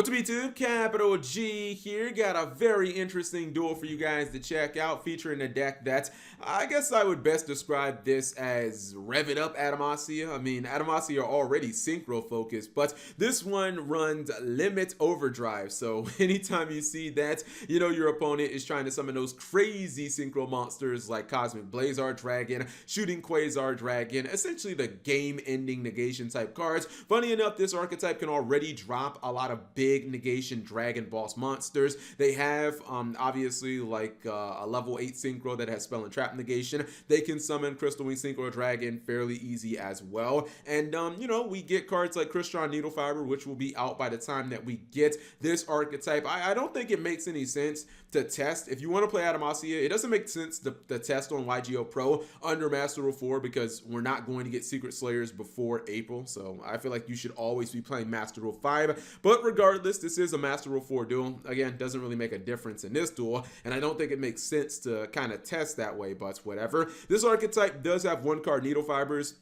What's up YouTube, Capital G here. Got a very interesting duel for you guys to check out, featuring a deck that I guess I would best describe this as rev it up Adamassia. I mean, Adamassia are already synchro focused, but this one runs limit overdrive. So anytime you see that, you know your opponent is trying to summon those crazy synchro monsters like Cosmic Blazar Dragon, Shooting Quasar Dragon, essentially the game-ending negation type cards. Funny enough, this archetype can already drop a lot of big negation dragon boss monsters. They have obviously like a level 8 synchro that has spell and trap negation. They can summon Crystal Wing Synchro Dragon fairly easy as well. And you know, we get cards like Crystron Needle Fiber, which will be out by the time that we get this archetype. I don't think it makes any sense to test. If you want to play Adamassia, it doesn't make sense to test on YGO Pro under Master Rule 4 because we're not going to get Secret Slayers before April. So I feel like you should always be playing Master Rule 5. But regardless, this is a Master Rule 4 duel. Again, doesn't really make a difference in this duel, and I don't think it makes sense to kind of test that way, but whatever. This archetype does have one card Needle Fibers,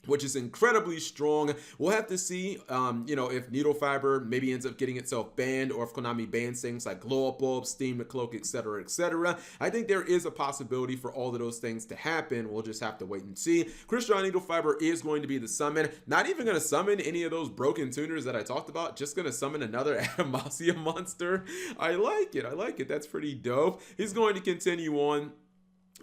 which is incredibly strong. We'll have to see, you know, if Needle Fiber maybe ends up getting itself banned, or if Konami bans things like Glow Up Bulb, Steam the Cloak, etc., etc. I think there is a possibility for all of those things to happen. We'll just have to wait and see. Crystron Needle Fiber is going to be the summon. Not even going to summon any of those broken tuners that I talked about. Just going to summon another Adamassia monster. I like it. I like it. That's pretty dope. He's going to continue on.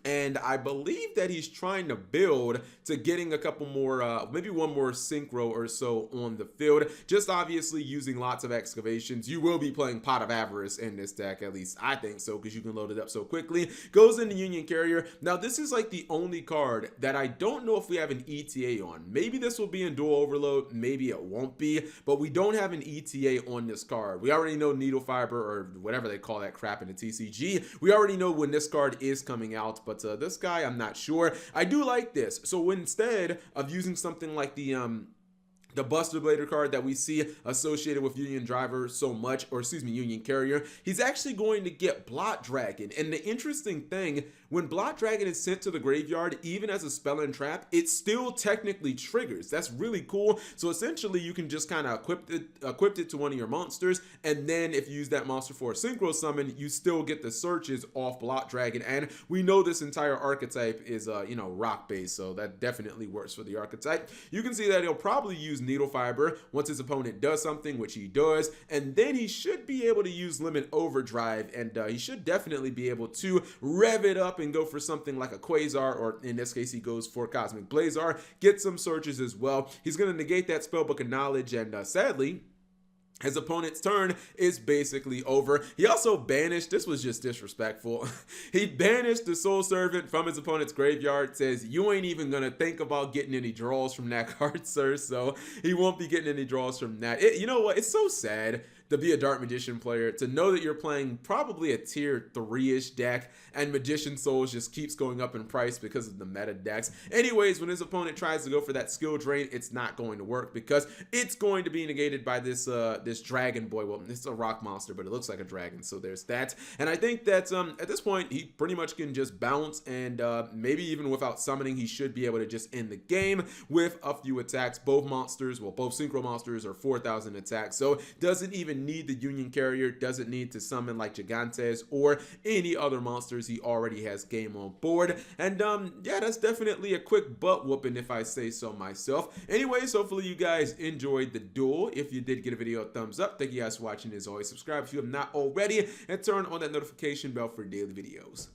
And I believe that he's trying to build to getting a couple more, maybe one more synchro or so on the field. Just obviously using lots of excavations. You will be playing Pot of Avarice in this deck, at least I think so, because you can load it up so quickly. Goes into Union Carrier. Now, this is like the only card that I don't know if we have an ETA on. Maybe this will be in Dual Overload. Maybe it won't be. But we don't have an ETA on this card. We already know Needle Fiber, or whatever they call that crap in the TCG. We already know when this card is coming out. But this guy, I'm not sure. I do like this. So instead of using something like the Buster Blader card that we see associated with Union Driver so much, or excuse me, Union Carrier, he's actually going to get Blot Dragon. And the interesting thing, when Blot Dragon is sent to the graveyard, even as a spell and trap, it still technically triggers. That's really cool. So essentially, you can just kind of equip it to one of your monsters, and then if you use that monster for a synchro summon, you still get the searches off Blot Dragon. And we know this entire archetype is you know, rock based, so that definitely works for the archetype. You can see that he'll probably use Needle Fiber once his opponent does something, which he does, and then he should be able to use Limit Overdrive, and he should definitely be able to rev it up and go for something like a Quasar, or in this case he goes for Cosmic Blazar, get some searches as well. He's going to negate that Spellbook of Knowledge, and sadly, his opponent's turn is basically over. He also banished, this was just disrespectful, he banished the Soul Servant from his opponent's graveyard, says you ain't even gonna think about getting any draws from that card, sir. So he won't be getting any draws from that. You know what, it's so sad to be a Dark Magician player, to know that you're playing probably a tier 3-ish deck, and Magician Souls just keeps going up in price because of the meta decks. Anyways, when his opponent tries to go for that skill drain, it's not going to work because it's going to be negated by this this dragon boy. Well, it's a rock monster, but it looks like a dragon, so there's that. And I think that at this point, he pretty much can just bounce, and maybe even without summoning, he should be able to just end the game with a few attacks. Both monsters, well, both synchro monsters are 4,000 attacks, so doesn't even need the Union Carrier, doesn't need to summon like Gigantes or any other monsters. He already has game on board. And yeah, that's definitely a quick butt whooping if I say so myself. Anyways, hopefully you guys enjoyed the duel. If you did, give a video a thumbs up. Thank you guys for watching. As always, subscribe if you have not already, and turn on that notification bell for daily videos.